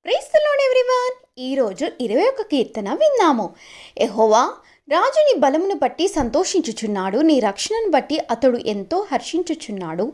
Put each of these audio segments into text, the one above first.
Praise the lord everyone. ఈరోజు 21 కీర్తన విందాము. యెహోవా రాజు నీ బలమును బట్టి సంతోషించుచున్నాడు, నీ రక్షణను బట్టి అతడు ఎంతో హర్షించుచున్నాడు.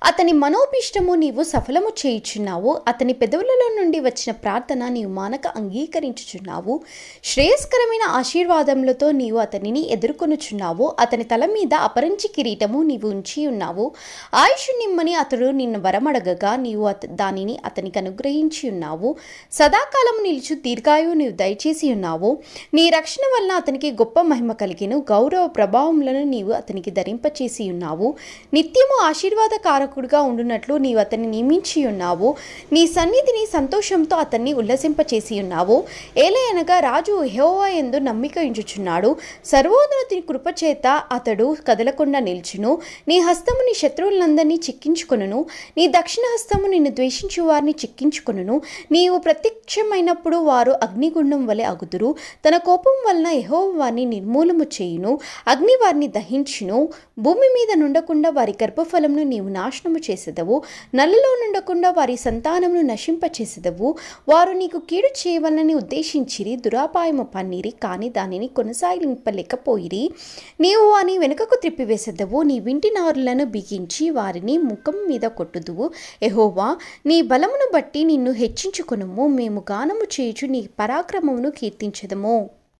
అతని మనోభిష్టము నీవు సఫలము చేయుచున్నావు. అతని పెదవులలో నుండి వచ్చిన ప్రార్థన నీవు మానక అంగీకరించుచున్నావు. శ్రేయస్కరమైన ఆశీర్వాదములతో నీవు అతనిని ఎదుర్కొనుచున్నావు. అతని తల మీద అపరంచి కిరీటము నీవు ఉంచి ఉన్నావు. ఆయుష్ నిమ్మని అతడు నిన్ను వరమడగగా నీవు దానిని అతనికి అనుగ్రహించి ఉన్నావు. సదాకాలము నిలుచు దీర్ఘాయువు నీవు దయచేసి ఉన్నావు. నీ రక్షణ వలన అతనికి గొప్ప మహిమ కలిగిన గౌరవ ప్రభావములను నీవు అతనికి ధరింపచేసి ఉన్నావు. నిత్యము ఆశీర్వాదకారకుడుగా ఉండునట్లు నీవు అతన్ని నియమించి ఉన్నావు. నీ సన్నిధిని సంతోషంతో అతన్ని ఉల్లసింపచేసి ఉన్నావు. ఏలయనగా రాజు యెహోవా యందు నమ్మిక ఉంచుచున్నాడు. సర్వోన్నతుని కృపచేత అతడు కదలకుండా నిల్చును. నీ హస్తము నీ శత్రువులందరినీ చిక్కించుకొనును. నీ దక్షిణ హస్తము నిన్ను ద్వేషించు వారిని చిక్కించుకొనును. నీవు ప్రత్యక్షమైనప్పుడు వారు అగ్నిగుండం వలె అగుదురు. తన కోపం వలన యెహోవా వారిని నిర్మూలము చేయును. అగ్ని వారిని దహించును. భూమి మీద నుండకుండా వారి గర్భఫలమును నీవు నాశనము చేసేదవు. నల్లలో నుండకుండా వారి సంతానమును నశింపచేసేదవు. వారు నీకు కీడు చేయవలనని ఉద్దేశించిరి, దురాపాయము పన్నీరి, కానీ దానిని కొనసాగింపలేకపోయిరి. నీవు వారిని వెనుకకు త్రిప్పివేసేదవు. నీ వింటి నారులను బిగించి వారిని ముఖం మీద కొట్టుదువు. యెహోవా నీ బలమును బట్టి నిన్ను హెచ్చించుకొనుము. మేము గానము చేయుచు నీ పరాక్రమమును కీర్తించెదము.